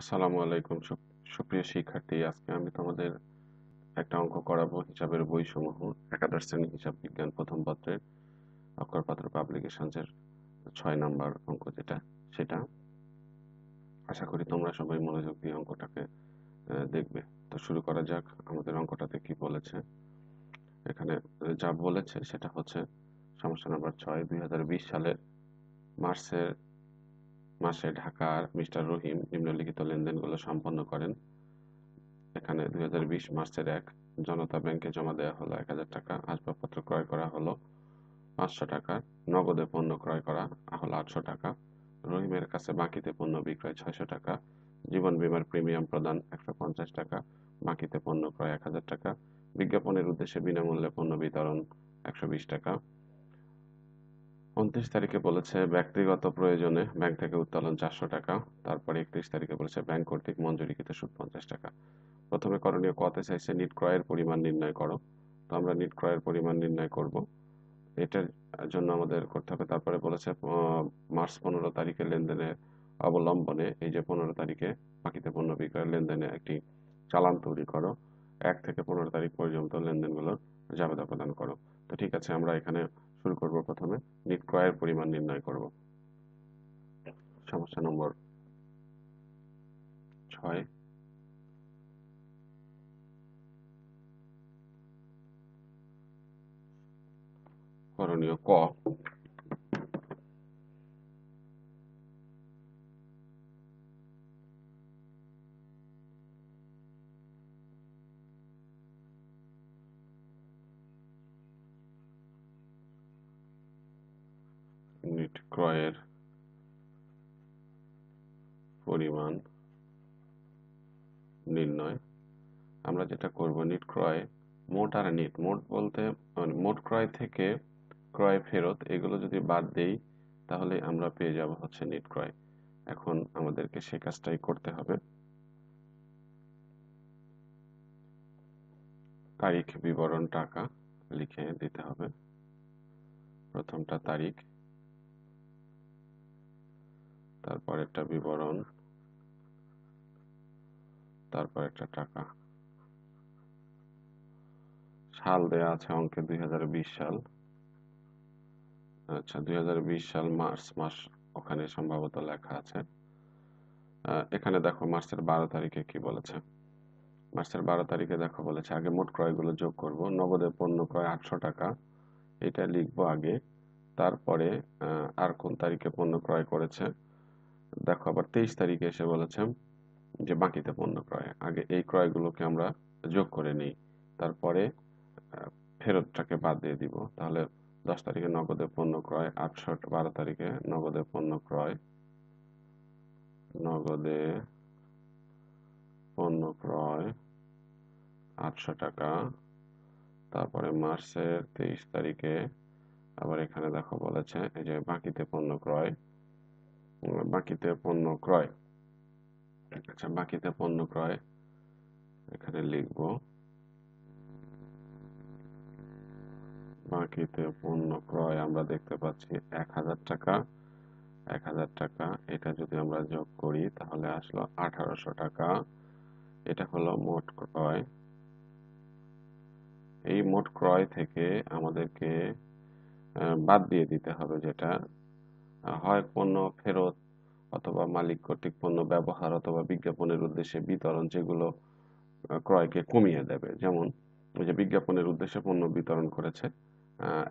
আসসালামু আলাইকুম সুপ্রিয় শিক্ষার্থী, আজকে আমি তোমাদের একটা অঙ্ক করাবো। হিসাবের বইসমূহ, একাদশ শ্রেণী হিসাব বিজ্ঞান প্রথম পত্রের অক্ষরপাত্র পাবলিকেশনসের 6 নাম্বার অঙ্ক সেটা আশা করি তোমরা সবাই মনোযোগ দিয়ে অঙ্কটাকে দেখবে। তো শুরু করা যাক। আমাদের অঙ্কটাতে কি বলেছে। এখানে যা বলেছে সেটা হচ্ছে সমস্যা নাম্বার 6, 2020 সালের মাসে ঢাকার মিস্টার রহিম নিম্নলিখিত লেনদেনগুলো সম্পন্ন করেন। এখানে 2020 মার্চের 1 জনতা ব্যাংকে জমা দেওয়া হলো 1000 টাকা, আসবাবপত্র ক্রয় করা হলো 500 টাকা, নগদে পণ্য ক্রয় করা হলো 800 টাকা, রহিমের কাছে বাকিতে পণ্য বিক্রয় 600 টাকা, জীবন বীমার প্রিমিয়াম প্রদান 150 টাকা, বাকিতে পণ্য ক্রয় 1000 টাকা, বিজ্ঞাপনের উদ্দেশ্যে বিনামূল্যে পণ্য বিতরণ 120 টাকা। 29 তারিখে বলেছে ব্যক্তিগত প্রয়োজনে ব্যাংক থেকে উত্তোলন 400 টাকা। তারপরে 31 তারিখে বলেছে ব্যাংক কর্তৃক মঞ্জুরিকৃত সুদ 50 টাকা। প্রথমে করণীয় কতে চাইছে নিট ক্রয়ের পরিমাণ নির্ণয় করো। তো আমরা নিট ক্রয়ের পরিমাণ নির্ণয় করব। এটার জন্য আমাদের করতে হবে। তারপরে বলেছে মার্চ 15 তারিখের লেনদেনের অবলম্বনে এই যে 15 তারিখে বাকিতে পণ্য বিক্রয়ের লেনদেনে একটি চালান তৈরি করো। 1 থেকে 15 তারিখ পর্যন্ত লেনদেনগুলোর জাবেদা প্রদান করো। তো ঠিক আছে, আমরা এখানে শুরু করব। প্রথমে নিট ক্রয়ের পরিমাণ নির্ণয় করব। সমস্যা নম্বর 6। করণীয় ক, নিট ক্রয়ের পরিমাণ নির্ণয়। আমরা যেটা করব, নিট ক্রয় মোট আর নিট, মোট বলতে মানে মোট ক্রয় থেকে ক্রয় ফেরত এগুলো যদি বাদ দেই তাহলে আমরা পেয়ে যাব হচ্ছে নিট ক্রয়। এখন আমাদেরকে সে কাজটাই করতে হবে। তারিখ বিবরণ টাকা লিখে দিতে হবে। প্রথমটা তারিখ, তারপর একটা বিবরণ, তারপর একটা টাকা। সাল দেয়া আছে অঙ্কে 2020 সাল। আচ্ছা, 2020 সাল মার্চ মাস ওখানে সম্ভবত লেখা আছে। এখানে দেখো মার্চের 12 তারিখে কি বলেছে। মার্চের 12 তারিখে দেখো বলেছে আগে মোট ক্রয়গুলো যোগ করব। নগদে পণ্য ক্রয় 800 টাকা, এটা লিখবো আগে। তারপরে আর কোন তারিখে পণ্য ক্রয় করেছে দেখো। আবার 23 তারিখে এসে বলেছে যে বাকিতে পণ্য ক্রয়। আগে এই ক্রয়গুলোকে আমরা যোগ করে নিই, তারপরে ফেরতটাকে বাদ দিয়ে দিব। তাহলে 10 তারিখে নগদে পণ্য ক্রয় 800, 12 তারিখে নগদে পণ্য ক্রয় 800 টাকা। তারপরে মার্চের 23 তারিখে আবার এখানে দেখো বলেছে এই যে বাকিতে পণ্য ক্রয়, আচ্ছা বাকিতে পণ্য ক্রয় এখানে লিখবো। বাকিতে পণ্য ক্রয় আমরা দেখতে পাচ্ছি 1000 টাকা। 1000 টাকা এটা যদি আমরা যোগ করি তাহলে আসলো 1800 টাকা। এটা হলো মোট ক্রয়। এই মোট ক্রয় থেকে আমাদেরকে বাদ দিয়ে দিতে হবে যেটা হয় পণ্য ফেরত অথবা মালিক কর্তৃক পণ্য ব্যবহার অথবা বিজ্ঞাপনের উদ্দেশ্যে বিতরণ, যেগুলো ক্রয়কে কমিয়ে দেবে। যেমন ওই যে বিজ্ঞাপনের উদ্দেশ্যে পণ্য বিতরণ করেছে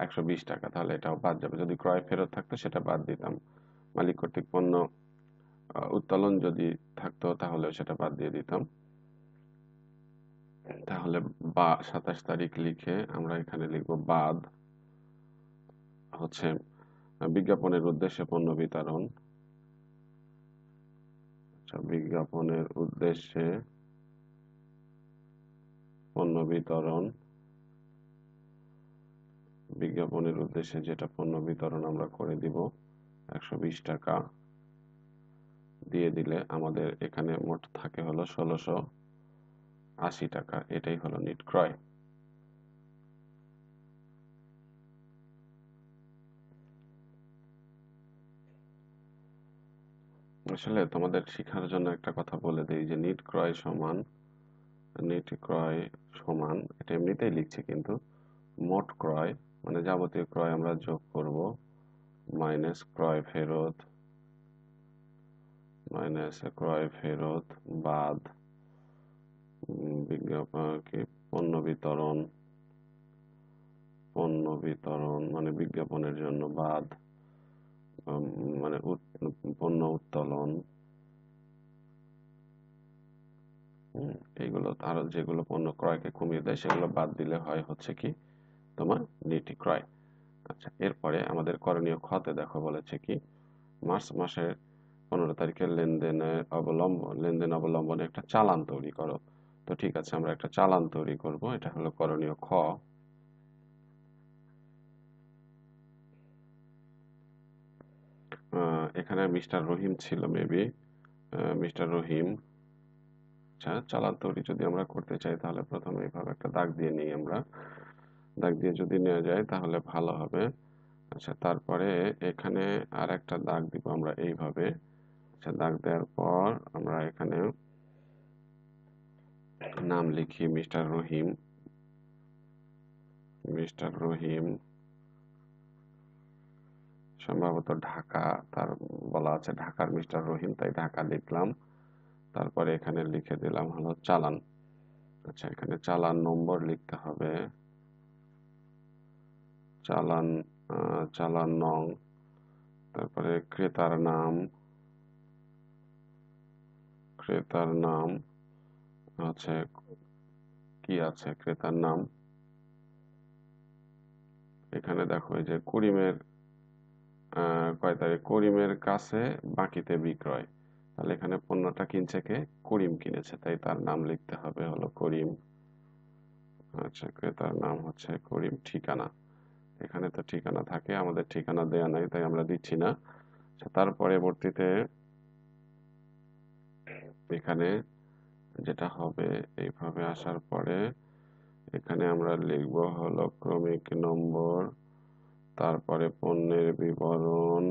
120 টাকা, তাহলে এটাও বাদ যাবে। যদি ক্রয় ফেরত থাকতো সেটা বাদ দিতাম। মালিক কর্তৃক পণ্য উত্তোলন যদি থাকতো তাহলে সেটা বাদ দিয়ে দিতাম। তাহলে 27 তারিখ লিখে আমরা এখানে লিখবো বাদ হচ্ছে বিজ্ঞাপনের উদ্দেশ্যে পণ্য বিতরণ। আচ্ছা, বিজ্ঞাপনের উদ্দেশ্যে পণ্য বিতরণ, বিজ্ঞাপনের উদ্দেশ্যে যেটা পণ্য বিতরণ আমরা করে দিব 120 টাকা দিয়ে দিলে আমাদের এখানে মোট থাকে হলো 1680 টাকা। এটাই হলো নিট ক্রয়। আসলে তোমাদের শিখার জন্য একটা কথা বলে দেই যে নিট ক্রয় সমান এটা এমনিতেই লিখছি, কিন্তু মোট ক্রয় মানে যাবতীয় ক্রয় আমরা যোগ করব মাইনাস ক্রয় ফেরত বাদ বিজ্ঞাপন কি পণ্য বিতরণ মানে বিজ্ঞাপনের জন্য বাদ মানে পণ্য উত্তোলন, এইগুলো আরো যেগুলো পণ্য ক্রয়কে কমিয়ে দেয় সেগুলো বাদ দিলে হয় হচ্ছে কি তোমার নিট ক্রয়। আচ্ছা, এরপরে আমাদের করণীয় খতে দেখো বলেছে কি মার্চ মাসের 15 তারিখের লেনদেন অবলম্বনে একটা চালান তৈরি করো। তো ঠিক আছে, আমরা একটা চালান তৈরি করব, এটা হলো করণীয় খ। এখানে মিস্টার রহিম ছিল মেবি, মিস্টার রহিম। আচ্ছা, চালান তৈরি যদি আমরা করতে চাই তাহলে প্রথমে এইভাবে একটা দাগ দিয়ে নিই আমরা, দাগ দিয়ে যদি নেওয়া যায় তাহলে ভালো হবে। আচ্ছা, তারপরে এখানে আর একটা দাগ দিব আমরা এইভাবে। আচ্ছা, দাগ দেওয়ার পর আমরা এখানে নাম লিখি মিস্টার রহিম, সম্ভবত ঢাকা, তার বলা আছে ঢাকার মিস্টার রহিম, তাই ঢাকা লিখলাম। তারপরে এখানে লিখে দিলাম হলো চালান। আচ্ছা, এখানে চালান নম্বর লিখতে হবে, চালান চালান নং, তারপরে ক্রেতার নাম হচ্ছে কি আছে ক্রেতার নাম। এখানে দেখো এই যে কয় তারিখ করিমের কাছে বাকিতে বিক্রয়, তাহলে এখানে পণ্যটা কিনছে কে, করিম কিনেছে, তাই তার নাম লিখতে হবে হলো করিম। আচ্ছা, ক্রেতার নাম হচ্ছে করিম। ঠিকানা, এখানে তো ঠিকানা থাকে, আমাদের ঠিকানা দেয়া নাই তাই আমরা দিচ্ছি না। আচ্ছা, তার পরবর্তীতে এখানে যেটা হবে এইভাবে আসার পরে এখানে আমরা লিখব হলো ক্রমিক নম্বর, তারপরে পণ্যের বিবরণ,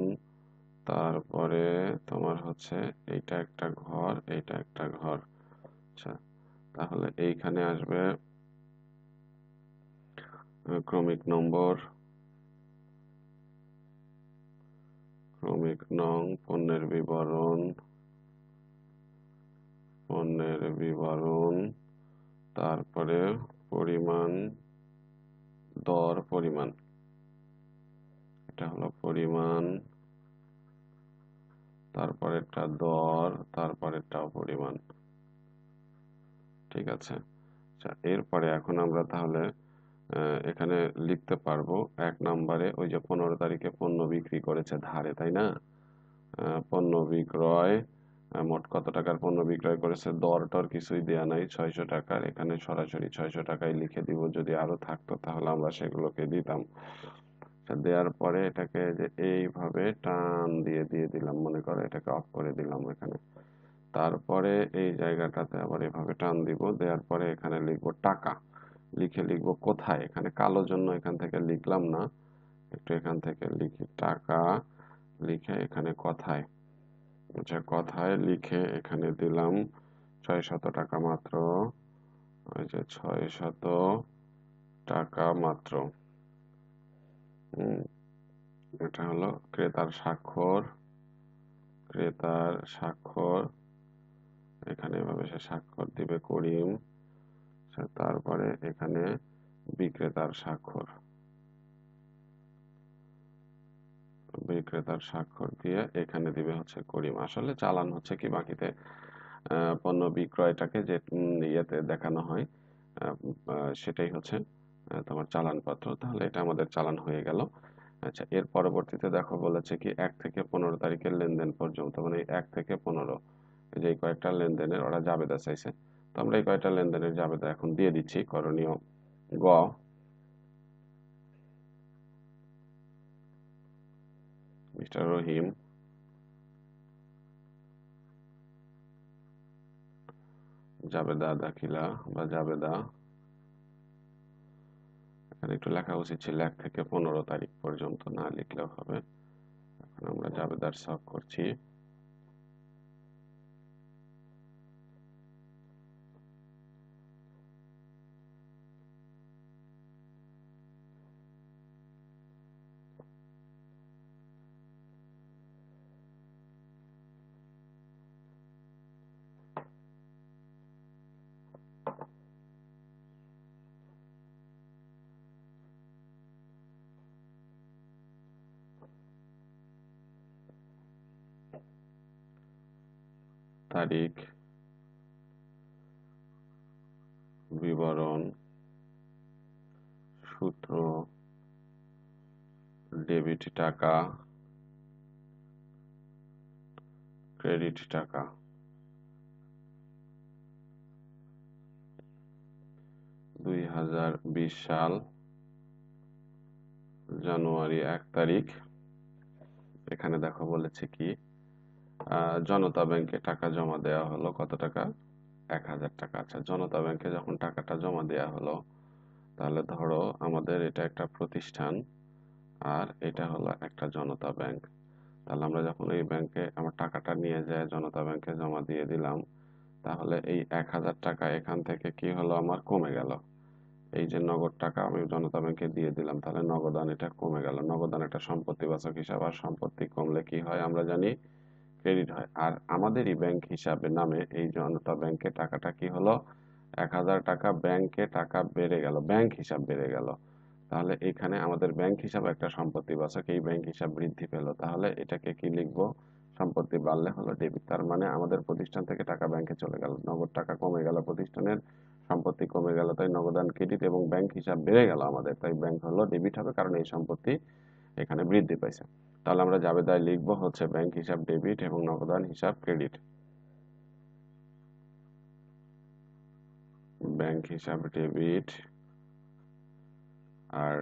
তারপরে তোমার হচ্ছে এইটা একটা ঘর, এইটা একটা ঘর। আচ্ছা, তাহলে এইখানে আসবে ক্রমিক নম্বর, ক্রমিক নং, পণ্যের বিবরণ, তারপরে পরিমাণ, পরিমাণ, এটা হলো পরিমাণ, তারপরেরটা দর, তারপরেরটাও পরিমাণ। ঠিক আছে। আচ্ছা, এরপরে এখন আমরা তাহলে এখানে লিখতে পারবো 1 নম্বরে ওই যে 15 তারিখে পণ্য বিক্রি করেছে ধারে, তাই না? পণ্য বিক্রয়, মোট কত টাকার পণ্য বিক্রয় করেছে, দর টর কিছুই দেয়া নাই, 600 টাকার, এখানে সরাসরি 600 টাকায় লিখে দিব, যদি আরো থাকতো তাহলে আমরা সেগুলোকে দিতাম। দেওয়ার পরে এটাকে যে এইভাবে টান দিয়ে দিয়ে দিলাম, মনে করো এটাকে অফ করে দিলাম এখানে। তারপরে এই জায়গাটাতে আবার এভাবে টান দিব, দেওয়ার পরে এখানে লিখবো টাকা, লিখবো কোথায়, এখানে কালো জন্য এখান থেকে লিখলাম না, একটু এখান থেকে লিখি টাকা, লিখে এখানে কথায়, আচ্ছা কথায় লিখে এখানে দিলাম 600 টাকা মাত্র, ওই যে 600 টাকা মাত্র। এটা হলো ক্রেতার স্বাক্ষর, এখানে এভাবে সে স্বাক্ষর দিবে করিম। তারপরে এখানে বিক্রেতার স্বাক্ষর দিয়ে এখানে দিবে হচ্ছে করিম। আসলে চালান হচ্ছে কি বাকিতে পণ্য বিক্রয়টাকে যে ইয়েতে দেখানো হয়, সেটাই হচ্ছে তোমার চালানপত্র। তাহলে এটা আমাদের চালান হয়ে গেল। আচ্ছা, এর পরবর্তীতে দেখো বলেছে কি 1 থেকে 15 তারিখের লেনদেন পর্যন্ত, মানে 1 থেকে 15 যে এই কয়েকটা লেনদেনের ওরা জাবেদা চাইছে, তো আমরা এই কয়েকটা লেনদেনের জাবেদা এখন দিয়ে দিচ্ছি। করণীয় গ, মিস্টার রহিম জাবেদা দাখিলা বা জাবেদা, এখানে একটু লেখা উচিত ছিল 1 থেকে 15 তারিখ পর্যন্ত, না লিখলেও হবে। এখন আমরা জাবেদার সব করছি। তারিখ বিবরণ সূত্র ডেবিট টাকা ক্রেডিট টাকা 2020 সাল জানুয়ারি 1 তারিখ। এখানে দেখো বলেছে কি জনতা ব্যাংকে টাকা জমা দেওয়া হলো কত টাকা 1000 টাকা। আচ্ছা, জনতা ব্যাংকে যখন টাকাটা জমা দেওয়া হলো তাহলে ধরো আমাদের এটা একটা প্রতিষ্ঠান আর এটা হলো একটা জনতা ব্যাংক। তাহলে আমরা যখন এই ব্যাংকে আমার টাকাটা নিয়ে যায় জনতা ব্যাংকে জমা দিয়ে দিলাম, তাহলে এই 1000 টাকা এখান থেকে কি হলো আমার কমে গেল। এই যে নগদ টাকা আমি জনতা ব্যাংকে দিয়ে দিলাম, তাহলে নগদান এটা কমে গেল। নগদান একটা সম্পত্তিবাচক হিসাব, আর সম্পত্তি কমলে কি হয় আমরা জানি ক্রেডিট হয়। আর আমাদেরই ব্যাংক হিসাবে নামে এই জনতা ব্যাংকে টাকাটা কি হলো 1000 টাকা ব্যাংকে টাকা বেড়ে গেল, ব্যাংক হিসাব বেড়ে গেল। তাহলে এখানে আমাদের ব্যাংক হিসাব একটা সম্পত্তিবাচক, এই ব্যাংক হিসাব বৃদ্ধি পেল, তাহলে এটাকে কি লিখবো সম্পত্তি বাড়লে হলো ডেবিট। তার মানে আমাদের প্রতিষ্ঠান থেকে টাকা ব্যাংকে চলে গেল, নগদ টাকা কমে গেল, প্রতিষ্ঠানের সম্পত্তি কমে গেল, তাই নগদান ক্রেডিট এবং ব্যাংক হিসাব বেড়ে গেল আমাদের, তাই ব্যাংক হলো ডেবিট হবে, কারণ এই সম্পত্তি এখানে বৃদ্ধি পাইছে। তাহলে আমরা জাবেদায় লিখবো হচ্ছে ব্যাংক হিসাব ডেবিট এবং নগদান হিসাব ক্রেডিট। ব্যাংক হিসাব ডেবিট আর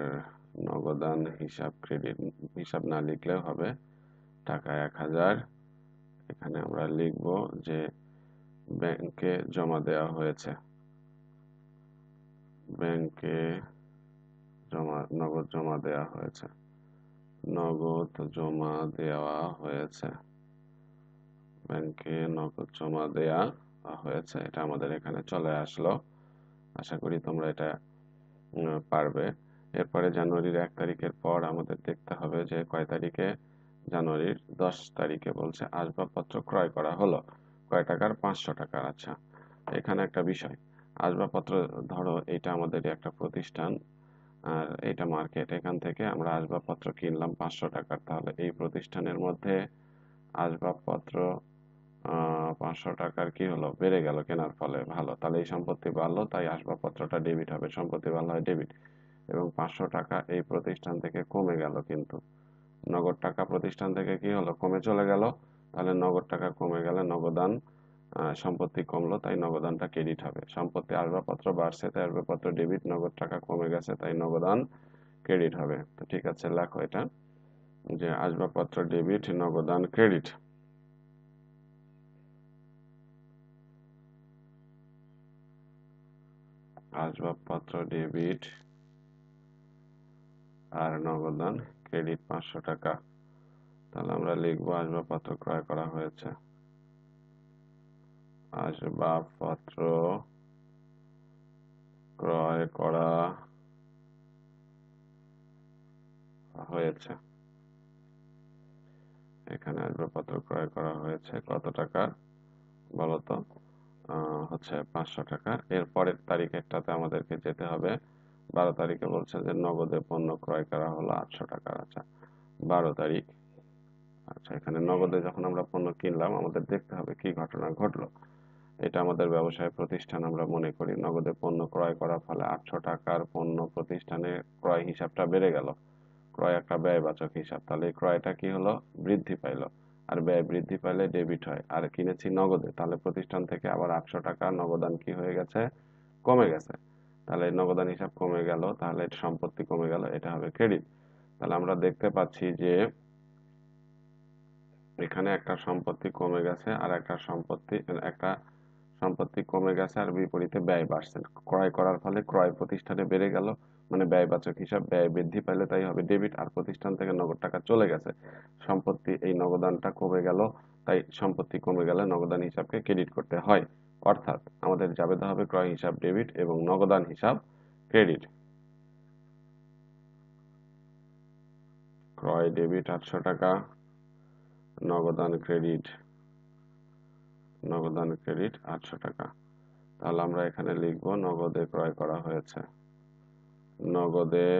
নগদান হিসাব ক্রেডিট। হিসাব না লিখলেও হবে, টাকা 1000 এখানে আমরা লিখব যে ব্যাংকে জমা দেওয়া হয়েছে, ব্যাংকে নগদ জমা দেওয়া হয়েছে, নগদ জমা দেওয়া হয়েছে, ব্যাংকে নগদ জমা দেওয়া হয়েছে। এটা আমাদের এখানে চলে আসলো। আশা করি তোমরা এটা পারবে। এরপরে জানুয়ারির 1 তারিখের পর আমাদের দেখতে হবে যে কয় তারিখে, জানুয়ারির 10 তারিখে বলছে আসবাবপত্র ক্রয় করা হলো কয় টাকার 500 টাকার। আচ্ছা, এখানে একটা বিষয়, আসবাবপত্র ধরো এটা আমাদের একটা প্রতিষ্ঠান আর এটা মার্কেট, এখান থেকে আমরা আসবাবপত্র কিনলাম 500 টাকার, তাহলে এই প্রতিষ্ঠানের মধ্যে আসবাবপত্র 500 টাকার কি হলো বেড়ে গেল কেনার ফলে, ভালো, তাহলে এই সম্পত্তি বাড়লো, তাই আসবাবপত্রটা ডেবিট হবে, সম্পত্তি বাড়লো হয় ডেবিট। এবং 500 টাকা এই প্রতিষ্ঠান থেকে কমে গেল, কিন্তু নগদ টাকা প্রতিষ্ঠান থেকে কি হলো কমে চলে গেল, তাহলে নগদ টাকা কমে গেলে নগদান সম্পত্তি কমলো, তাই নগদানটা ক্রেডিট হবে। সম্পত্তি আসবাবপত্র বাড়ছে তাই আসবাবপত্র ডেবিট, নগদ টাকা কমে গেছে তাই নগদান ক্রেডিট হবে। তো ঠিক আছে, লেখো এটা যে আসবাবপত্র ডেবিট, নগদান ক্রেডিট। আসবাবপত্র ডেবিট আর নগদান ক্রেডিট 500 টাকা। তাহলে আমরা লিখবো আসবাবপত্র ক্রয় করা হয়েছে, আসবাবপত্র ক্রয় করা হয়েছে। এখানে আসবাবপত্র ক্রয় করা হয়েছে কত টাকা বলতো, হচ্ছে 500 টাকার। এর পরের তারিখেরটাতে আমাদেরকে যেতে হবে, 12 তারিখে বলছে যে নগদে পণ্য ক্রয় করা হলো 800 টাকার। আচ্ছা, 12 তারিখ। আচ্ছা, এখানে নগদে যখন আমরা পণ্য কিনলাম আমাদের দেখতে হবে কি ঘটনা ঘটলো। এটা আমাদের ব্যবসায় প্রতিষ্ঠান, আমরা মনে করি নগদে পণ্য ক্রয় করার ফলে 800 টাকার পণ্য প্রতিষ্ঠানে ক্রয় হিসাবটা বেড়ে গেল, ক্রয় একটা ব্যয়বাচক হিসাব, তাহলে এই ক্রয়টা কি হলো বৃদ্ধি পাইলো, আর ব্যয় বৃদ্ধি পাইলে ডেবিট হয়। আর কিনেছি নগদে, তাহলে প্রতিষ্ঠান থেকে আবার 800 টাকা নগদান কি হয়ে গেছে কমে গেছে, তাহলে নগদান হিসাব কমে গেল, তাহলে সম্পত্তি কমে গেল, এটা হবে ক্রেডিট। তাহলে আমরা দেখতে পাচ্ছি যে এখানে একটা সম্পত্তি কমে গেছে আর একটা সম্পত্তি কমে গেছে আর বিপরীতে ব্যয় বাড়ছে, ক্রয় করার ফলে ক্রয় প্রতিষ্ঠানে বেড়ে গেল, মানে ব্যয়বাচক হিসাব, ব্যয় বৃদ্ধি পাইলে তাই হবে ডেবিট, আর প্রতিষ্ঠান থেকে নগদ টাকা চলে গেছে, সম্পত্তি এই নগদানটা কমে গেল, তাই সম্পত্তি কমে গেলে নগদান হিসাবকে ক্রেডিট করতে হয়। অর্থাৎ আমাদের জাবেদা হবে ক্রয় হিসাব ডেবিট এবং নগদান হিসাব ক্রেডিট। ক্রয় ডেবিট 800 টাকা, নগদান ক্রেডিট 800 টাকা। তাহলে আমরা এখানে লিখবো নগদে ক্রয় করা হয়েছে, নগদে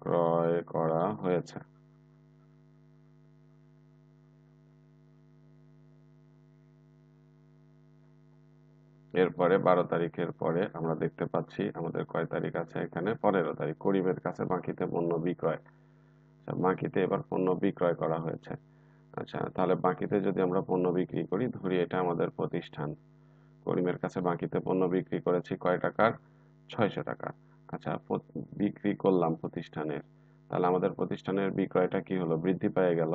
ক্রয় করা হয়েছে। এরপরে 12 তারিখের পরে আমরা দেখতে পাচ্ছি আমাদের কয় তারিখ আছে এখানে 15 তারিখ। করিমের কাছে বাকিতে পণ্য বিক্রয়। আচ্ছা, বাকিতে এবার পণ্য বিক্রয় করা হয়েছে। আচ্ছা, তাহলে বাকিতে যদি আমরা পণ্য বিক্রি করি, ধরি এটা আমাদের প্রতিষ্ঠান। করিমের কাছে বাকিতে পণ্য বিক্রি করেছি কয় টাকার? 600 টাকা। আচ্ছা, বিক্রি করলাম প্রতিষ্ঠানের, তাহলে আমাদের প্রতিষ্ঠানের বিক্রয়টা কি হলো? বৃদ্ধি পেয়ে গেল।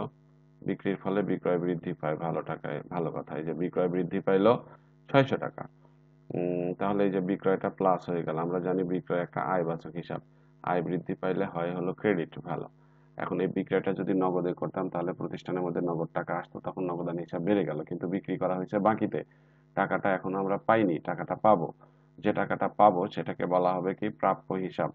বিক্রির ফলে বিক্রয় বৃদ্ধি পায়, ভালো টাকায়, ভালো কথা। এই যে বিক্রয় বৃদ্ধি পাইলো 600 টাকা। তাহলে এই যে বিক্রয়টা প্লাস হয়ে গেল। আমরা জানি বিক্রয় একটা আয়বাচক হিসাব। আয় বৃদ্ধি পাইলে হয় হলো ক্রেডিট, ভালো। এখন এই বিক্রয়টা যদি নগদে করতাম তাহলে প্রতিষ্ঠানের মধ্যে নগদ টাকা আসতো, তখন নগদান হিসাব বেড়ে গেল। কিন্তু বিক্রি করা হয়েছে বাকিতে, টাকাটা এখন আমরা পাইনি, টাকাটা পাবো। যে টাকাটা পাবো সেটাকে বলা হবে কি? প্রাপ্য হিসাব।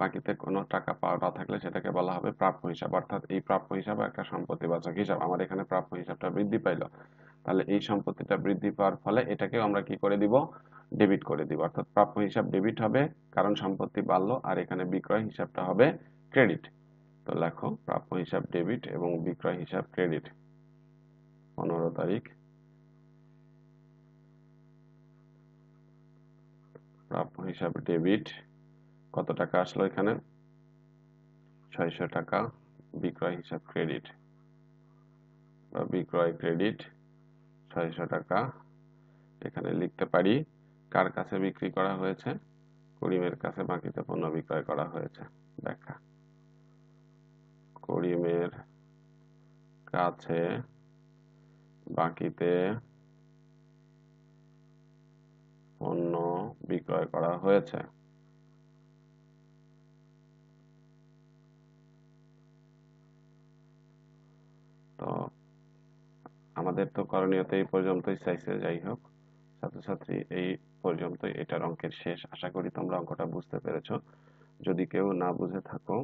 বাকিতে কোনো টাকা পাওয়া না থাকলে সেটাকে বলা হবে প্রাপ্য হিসাব। অর্থাৎ এই প্রাপ্য হিসাব একটা সম্পত্তিবাচক হিসাব। আমার এখানে প্রাপ্য হিসাবটা বৃদ্ধি পাইলো, তাহলে এই সম্পত্তিটা বৃদ্ধি পাওয়ার ফলে এটাকেও আমরা কি করে দিব? ডেবিট করে দিব। অর্থাৎ প্রাপ্য হিসাব ডেবিট হবে, কারণ সম্পত্তি বাড়লো, আর এখানে বিক্রয় হিসাবটা হবে ক্রেডিট। তো লেখো প্রাপ্য হিসাব ডেবিট এবং বিক্রয় হিসাব ক্রেডিট। 15 তারিখ প্রাপ্য হিসাব ডেবিট। কত টাকা আসলো এখানে? 600 টাকা। বিক্রয় হিসাব ক্রেডিট বা বিক্রয় ক্রেডিট 600 টাকা। এখানে লিখতে পারি কার কাছে বিক্রি করা হয়েছে? করিমের কাছে বাকিতে পণ্য বিক্রয় করা হয়েছে। ব্যাখ্যা: করিমের কাছে বাকিতে পণ্য বিক্রয় করা হয়েছে। তো আমাদের তো করণীয় তো এই পর্যন্তই চাইছে। যাই হোক ছাত্রছাত্রী, এই পর্যন্তই এটার অঙ্কের শেষ। আশা করি তোমরা অঙ্কটা বুঝতে পেরেছো। যদি কেউ না বুঝে থাকো,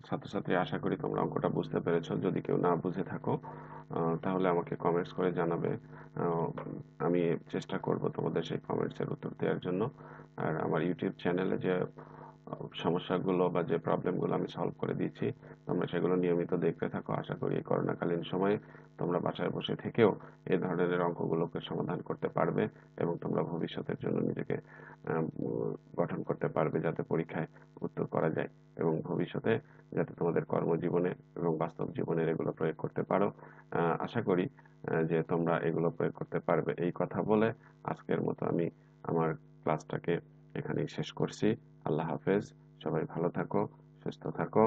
ছাত্রছাত্রী আশা করি তোমরা অঙ্কটা বুঝতে পেরেছো। যদি কেউ না বুঝে থাকো তাহলে আমাকে কমেন্টস করে জানাবে। আমি চেষ্টা করব তোমাদের সেই কমেন্টসের উত্তর দেওয়ার জন্য। আর আমার ইউটিউব চ্যানেলে যে সমস্যাগুলো বা যে প্রবলেমগুলো আমি সলভ করে দিয়েছি, তোমরা সেগুলো নিয়মিত দেখতে থাকো। আশা করি এই করোনাকালীন সময়ে তোমরা বাসায় বসে থেকেও এই ধরনের অঙ্কগুলোকে সমাধান করতে পারবে এবং তোমরা ভবিষ্যতের জন্য নিজেকে গঠন করতে পারবে, যাতে পরীক্ষায় উত্তর করা যায় এবং ভবিষ্যতে যাতে তোমাদের কর্মজীবনে এবং বাস্তব জীবনের এগুলো প্রয়োগ করতে পারো। আশা করি যে তোমরা এগুলো প্রয়োগ করতে পারবে। এই কথা বলে আজকের মতো আমি আমার ক্লাসটাকে এখানেই শেষ করছি। আল্লাহ হাফেজ। সবাই ভালো থাকো, সুস্থ থাকো।